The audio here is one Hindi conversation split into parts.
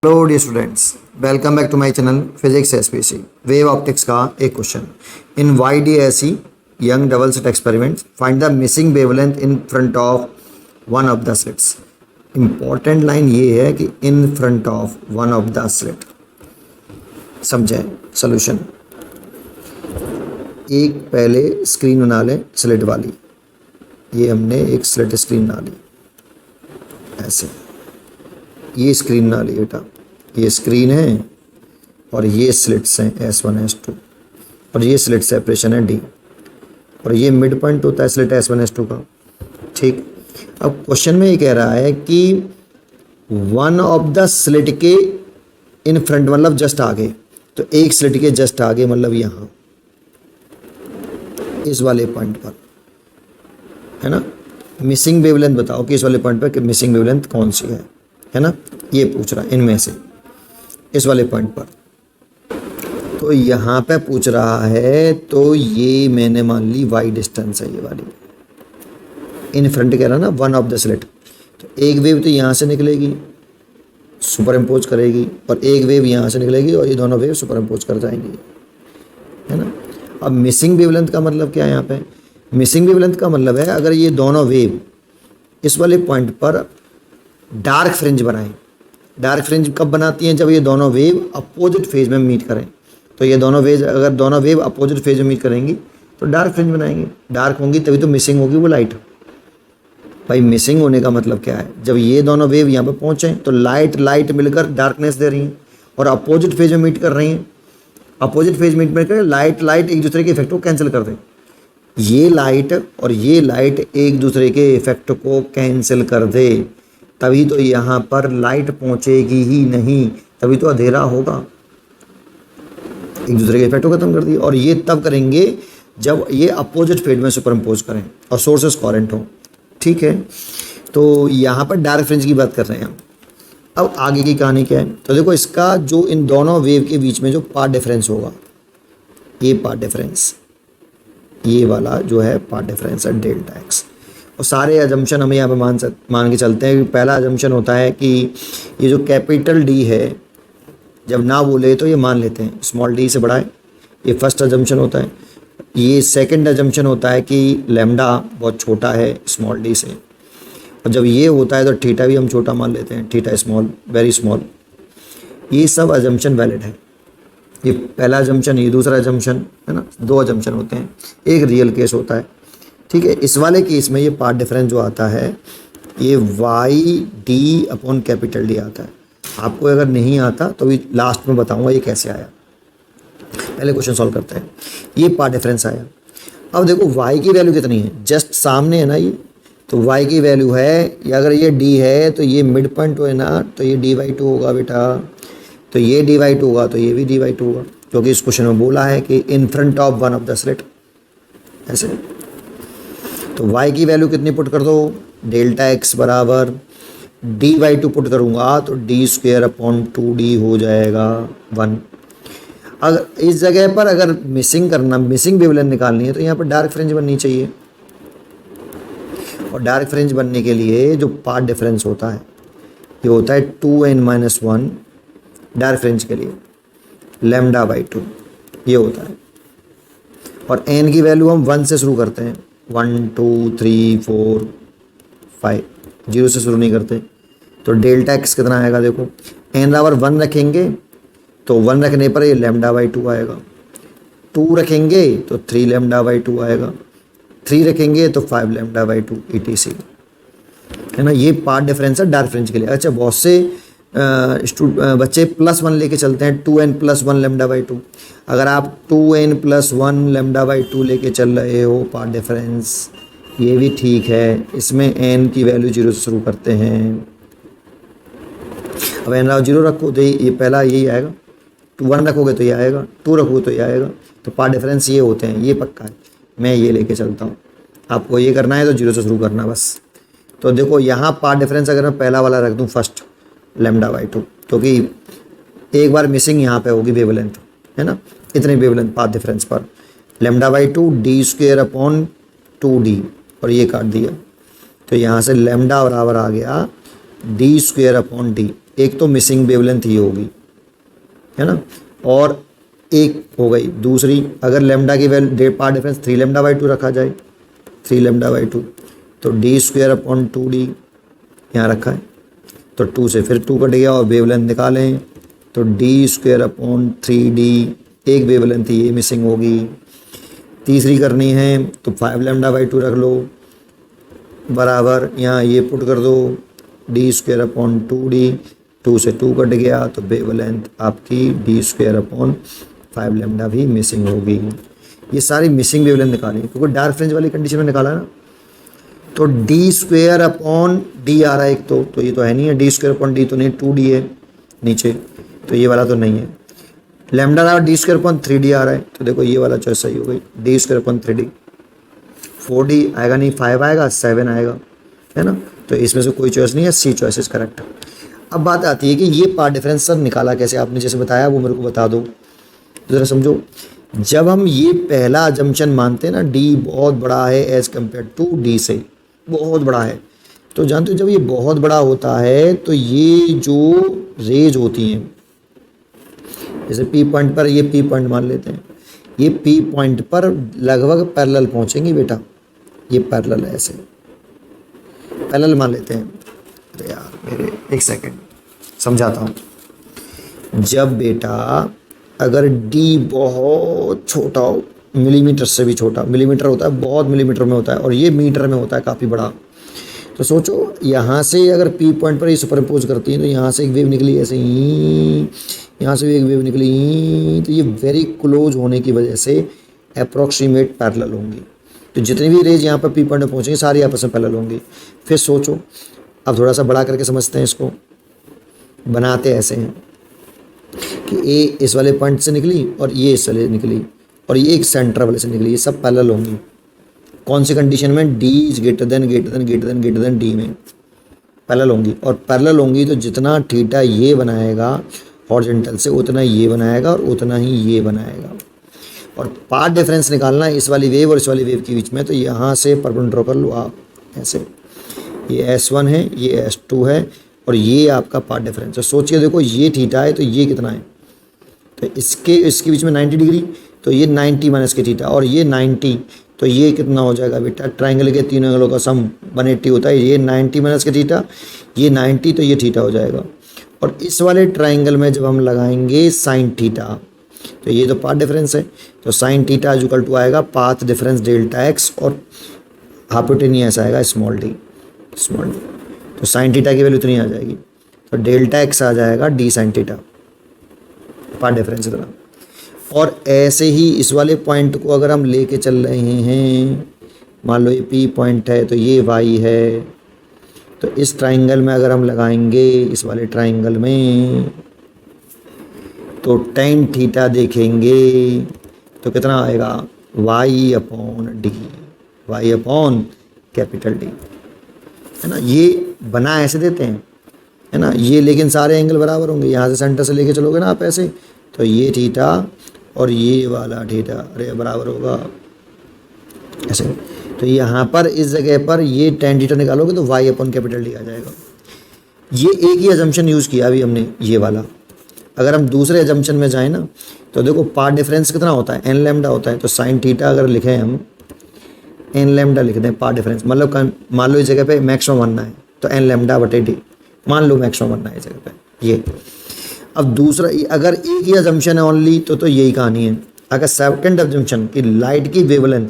Hello dear students, welcome back to my channel physics SPC. Wave optics का एक question. In YDSE Young double slit experiment find the missing wavelength in front of one of the slits. Important line ये है कि in front of one of the slit. समझें सोल्यूशन। एक पहले स्क्रीन बना लें स्लिट वाली। ये हमने एक स्लिट स्क्रीन बना ली ऐसे। ये स्क्रीन ना ली बेटा, ये स्क्रीन है और ये स्लिट्स हैं S1 S2 और ये स्लिट सेपरेशन है D और ये मिड पॉइंट होता है स्लिट S1 S2 का। ठीक, अब क्वेश्चन में ये कह रहा है कि वन ऑफ द स्लिट के इन फ्रंट मतलब जस्ट आगे, तो एक स्लिट के जस्ट आगे मतलब यहाँ इस वाले पॉइंट पर है ना। मिसिंग वेवलेंथ बताओ कि इस वाले पॉइंट पर मिसिंग वेवलेंथ कौन सी है ना, ये पूछ रहा है इनमें से इस वाले पॉइंट पर। तो यहाँ पे पूछ रहा है, तो ये मैंने मान ली y डिस्टेंस है ये वाली। इन फ्रंट कह रहा ना वन ऑफ द स्लिट, तो एक वेव तो यहाँ से निकलेगी सुपर इम्पोज करेगी और एक वेव यहाँ से निकलेगी और ये दोनों वेव सुपर इम्पोज कर जाएंगी, है ना। अब मिसिंग वेवलेंथ का मतलब क्या है यहाँ पे? मिसिंग वेवलेंथ का मतलब है अगर ये दोनों वेव इस वाले पॉइंट पर डार्क फ्रिंज बनाएं। डार्क फ्रिंज कब बनाती हैं? जब ये दोनों वेव अपोजिट फेज में मीट करें। तो ये दोनों वेव अगर दोनों वेव अपोजिट फेज में मीट करेंगी तो डार्क फ्रिंज बनाएंगे। डार्क होंगी तभी तो मिसिंग होगी वो लाइट। भाई मिसिंग होने का मतलब क्या है? जब ये दोनों वेव यहाँ पर पहुँचें तो लाइट मिलकर डार्कनेस दे रही हैं और अपोजिट फेज में मीट कर रही हैं। अपोजिट फेज मीट में कर लाइट एक दूसरे के इफेक्ट को कैंसिल कर दें। ये लाइट और ये लाइट एक दूसरे के इफेक्ट को कैंसिल कर दे, तभी तो यहाँ पर लाइट पहुँचेगी ही नहीं, तभी तो अंधेरा होगा। एक दूसरे के इफेक्ट को खत्म कर दिए। और ये तब करेंगे जब ये अपोजिट फेज में सुपर इम्पोज करें और सोर्सेस कोहेरेंट हों। ठीक है, तो यहाँ पर डार्क फ्रिंज की बात कर रहे हैं हम। अब आगे की कहानी क्या है? तो देखो इसका जो इन दोनों वेव के बीच में जो पाथ डिफरेंस होगा, ये पाथ डिफरेंस, ये वाला जो है पाथ डिफरेंस है डेल्टा एक्स। और सारे अजम्पशन हमें यहाँ पे मान के चलते हैं। पहला अजम्पशन होता है कि ये जो कैपिटल D है जब ना बोले तो ये मान लेते हैं स्मॉल d से बड़ा है। ये फर्स्ट अजम्पशन होता है। ये सेकंड अजम्पशन होता है कि लैम्डा बहुत छोटा है स्मॉल d से। और जब ये होता है तो थीटा भी हम छोटा मान लेते हैं, थीटा स्मॉल, वेरी स्मॉल। ये सब अजम्पशन वैलिड है। ये पहला अजम्पशन, ये दूसरा अजम्पशन, है ना। दो अजम्पशन होते हैं, एक रियल केस होता है। ठीक है, इस वाले केस में ये पाथ डिफरेंस जो आता है ये YD अपॉन कैपिटल D आता है। आपको अगर नहीं आता तो भी लास्ट में बताऊंगा ये कैसे आया। पहले क्वेश्चन सॉल्व करते हैं। ये पाथ डिफरेंस आया। अब देखो y की वैल्यू कितनी है, जस्ट सामने है ना ये, तो y की वैल्यू है, या अगर ये D है तो ये मिड पॉइंट है ना, तो ये D/2 होगा बेटा। तो ये D/2 होगा तो ये भी D/2 होगा, क्योंकि इस क्वेश्चन में बोला है कि in front of one of the slit ऐसे। तो y की वैल्यू कितनी पुट कर दो? डेल्टा x बराबर D/2 पुट करूँगा तो D² अपॉन 2D हो जाएगा 1। अगर इस जगह पर अगर मिसिंग वेवलेंथ निकालनी है तो यहाँ पर डार्क फ्रिंज बननी चाहिए। और डार्क फ्रिंज बनने के लिए जो पाथ डिफरेंस होता है ये होता है 2n-1 डार्क फ्रिंज के लिए, λ/2 ये होता है। और n की वैल्यू हम 1 से शुरू करते हैं, 1 2 3 4 5, 0 से शुरू नहीं करते। तो डेल्टा x कितना आएगा? देखो n/1 रखेंगे तो 1 रखने पर ये λ/2 आएगा। 2 रखेंगे तो 3 λ/2 आएगा। 3 रखेंगे तो 5 λ/2 etc, है ना। ये पाथ डिफरेंस है डार्क फ्रिंज के लिए। अच्छा, बहुत से बच्चे +1 लेके चलते हैं, 2n+1 λ/2। अगर आप 2n+1 λ/2 लेके चल रहे हो पाथ डिफरेंस, ये भी ठीक है। इसमें n की वैल्यू 0 से शुरू करते हैं। अब n 0 रखो तो ये पहला यही आएगा, 1 रखोगे तो ये आएगा, 2 रखोगे तो ये आएगा। तो पाथ डिफरेंस ये होते हैं, ये पक्का है। मैं ये लेके चलता हूँ, आपको ये करना है तो 0 से शुरू करना बस। तो देखो यहाँ पाथ डिफरेंस अगर मैं पहला वाला रख दूँ फर्स्ट, λ/2, क्योंकि एक बार मिसिंग यहाँ पे होगी वेवलेंथ, है ना। इतनी वेवलेंथ पाथ डिफरेंस पर λ/2 D² अपॉन 2D, और ये काट दिया तो यहाँ से लैम्डा बराबर आ गया D² अपॉन D। एक तो मिसिंग वेवलेंथ ये होगी, है ना, और एक हो गई दूसरी, अगर लेमडा की value path difference 3 lambda by 2 रखा जाए, 3 लेमडा बाई 2, तो डी स्क्वायर अपॉन 2d यहाँ रखा है, तो 2 से फिर 2 कट गया और वेवलेंथ निकालें, तो डी स्क्वायर अपॉन 3d, एक वेवलेंथ ये मिसिंग होगी। तीसरी करनी है तो 5 लेमडा बाई 2 रख लो, बराबर यहाँ ये पुट कर दो, डी स्क्वायर अपॉन 2d, 2 से 2 कट गया तो वेवलेंथ आपकी डी स्क्वायर अपॉन 5 लेमडा भी मिसिंग होगी। ये सारी मिसिंग वेवलेंथ निकाली क्योंकि डार्क फ्रिंज वाली कंडीशन में निकाला ना, तो डी स्क्वायर अपॉन डी आ रहा है एक तो ये तो है नहीं है, डी स्क्वायर अपॉन डी तो नहीं, 2d है नीचे, तो ये वाला तो नहीं है। लेमडा रहा डी स्क्वायर अपॉन 3d आ रहा है, तो देखो ये वाला चॉइस सही हो गई, D square upon 3d। 4d आएगा नहीं, 5 आएगा, 7 आएगा, है ना, तो इसमें से कोई चॉइस नहीं है, सी चॉइस इज करेक्ट। अब बात आती है कि ये पार्ट डिफरेंस सर निकाला कैसे, आपने जैसे बताया वो मेरे को बता दो ज़रा समझो। जब हम ये पहला अजम्पशन मानते हैं ना, डी बहुत बड़ा है एज़ कम्पेयर टू डी से, बहुत बड़ा है, तो जानते हो जब ये बहुत बड़ा होता है तो ये जो रेज होती हैं, जैसे पी पॉइंट पर, ये पी पॉइंट मान लेते हैं, ये पी पॉइंट पर लगभग पैरेलल पहुंचेंगी बेटा, ये पैरेलल है, ऐसे पैरेलल मान लेते हैं। अरे यार मेरे एक सेकंड समझाता हूँ। जब बेटा अगर डी बहुत छोटा हो, मिलीमीटर से भी छोटा, मिलीमीटर होता है बहुत मिलीमीटर में होता है, और ये मीटर में होता है काफ़ी बड़ा, तो सोचो यहाँ से अगर पी पॉइंट पर ये सुपरइम्पोज करती है तो यहाँ से एक वेव निकली ऐसे ही, यहाँ से भी एक वेव निकली, तो ये वेरी क्लोज होने की वजह से अप्रॉक्सीमेट पैरेलल होंगी। तो जितनी भी रेज यहाँ पर पी पॉइंट में पहुँचेंगी सारी आपस में पैरेलल होंगी। फिर सोचो, अब थोड़ा सा बड़ा करके समझते हैं इसको, बनाते ऐसे हैं कि ए इस वाले पॉइंट से निकली और ये इस वाले निकली और ये एक सेंटर वाले से निकली, ये सब पैरेलल होंगी। कौन सी कंडीशन में, D is greater than D में पैरेलल होंगी, और पैरेलल होंगी तो जितना थीटा ये बनाएगा हॉरिजॉन्टल से उतना ये बनाएगा और उतना ही ये बनाएगा। और पार्ट डिफरेंस निकालना है इस वाली वेव और इस वाली वेव के बीच में, तो यहाँ से परपेंडिकुलर ड्रॉ कर लो आप ऐसे, ये S1 है, ये S2 है, और ये आपका पार्ट डिफरेंस है। सोचिए देखो ये थीटा है तो ये कितना है, तो इसके बीच में 90 डिग्री, तो ये 90 माइनस के थीटा, और ये 90, तो ये कितना हो जाएगा बेटा, ट्राइंगल के तीनों एंगलों का सम 180 होता है, ये 90 माइनस के थीटा, ये 90, तो ये थीटा हो जाएगा। और इस वाले ट्राइंगल में जब हम लगाएंगे साइन थीटा, तो ये तो पाथ डिफरेंस है, तो साइन थीटा इक्वल टू आएगा पाथ डिफरेंस डेल्टा एक्स, और हाइपोटेनियस आएगा स्मॉल डी, तो साइन थीटा की वैल्यू इतनी आ जाएगी, तो डेल्टा एक्स आ जाएगा D sine theta, path difference इतना। और ऐसे ही इस वाले पॉइंट को अगर हम लेके चल रहे हैं, मान लो ये पी पॉइंट है तो ये वाई है, तो इस ट्राइंगल में अगर हम लगाएंगे इस वाले ट्राइंगल में, तो टेन थीटा देखेंगे तो कितना आएगा, y upon d, y upon capital D, है ना। ये बना ऐसे देते हैं, है ना, ये लेकिन सारे एंगल बराबर होंगे, यहाँ से सेंटर से लेके चलोगे ना आप ऐसे, तो ये थीटा और ये वाला थीटा अरे बराबर होगा ऐसे। तो यहाँ पर इस जगह पर ये टेन थीटा निकालोगे तो वाई अपॉन कैपिटल डी आ जाएगा। ये एक ही अजम्पशन यूज़ किया अभी हमने, ये वाला। अगर हम दूसरे अजम्पशन में जाएँ ना, तो देखो पार्ट डिफरेंस कितना होता है, एन लैम्डा होता है, तो साइन थीटा अगर लिखें हम, एन लैम्डा लिख दें पार्ट डिफरेंस, मतलब मान लो इस जगह पे मैक्सिमम बनना है तो एन लैम्डा बटे डी, मान लो मैक्सिमम बनना है इस जगह पे ये। अब दूसरा, अगर एक ही अजम्पशन है ओनली तो यही कहानी है। अगर सेकंड अजम्पशन कि लाइट की वेवलेंथ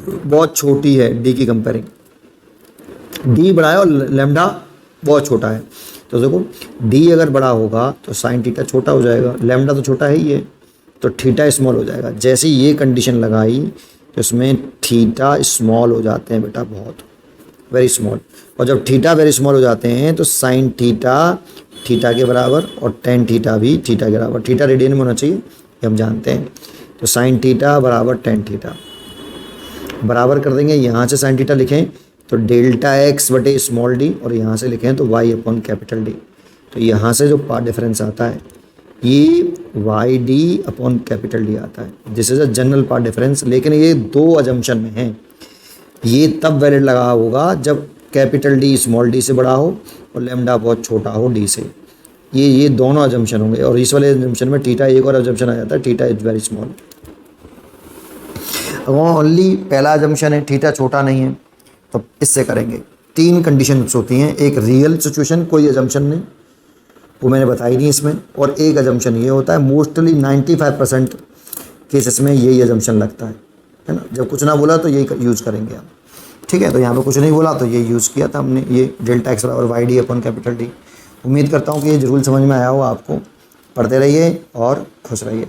बहुत छोटी है डी की कंपेयरिंग, डी बड़ा है और लैम्डा बहुत छोटा है, तो देखो डी अगर बड़ा होगा तो साइन थीटा छोटा हो जाएगा, लैम्डा तो छोटा है ही है, तो थीटा स्मॉल हो जाएगा। जैसे ही ये कंडीशन लगाई तो इसमें थीटा स्मॉल हो जाते हैं बेटा, बहुत वेरी स्मॉल, और जब थीटा वेरी स्मॉल हो जाते हैं तो साइन थीटा थीटा के बराबर और टेन थीटा भी थीटा के बराबर, थीटा रेडियन में होना चाहिए ये हम जानते हैं, तो साइन थीटा बराबर टेन थीटा बराबर कर देंगे। यहाँ से साइन थीटा लिखें तो डेल्टा एक्स बटे स्मॉल डी, और यहाँ से लिखें तो वाई अपॉन कैपिटल डी, तो यहाँ से जो पार्ट डिफरेंस आता है ये y d upon capital D आता है। This is a general path difference, लेकिन ये दो अजम्पशन में है, ये तब वैलिड लगा होगा जब कैपिटल डी स्मॉल डी से बड़ा हो और लैम्डा बहुत छोटा हो डी से। ये दोनों अजम्पशन होंगे। और इस वाले अजम्पशन में थीटा एक और अजम्पशन आ जाता है, थीटा इज वेरी स्मॉल। वहाँ ओनली पहला अजम्पशन है थीटा छोटा नहीं है, तो इससे करेंगे। 3 कंडीशंस होती हैं, एक रियल सिचुएशन कोई अजम्पशन नहीं, वो मैंने बताई नहीं इसमें, और एक अजम्पशन ये होता है मोस्टली 95% केसेस में यही अजम्पशन लगता है ना। जब कुछ ना बोला तो यही यूज़ करेंगे हम, ठीक है। तो यहाँ पे कुछ नहीं बोला तो ये यूज़ किया था हमने, ये डेल्टा एक्स बराबर वाई डी अपन कैपिटल डी। उम्मीद करता हूँ कि ये जरूर समझ में आया हो आपको। पढ़ते रहिए और खुश रहिए।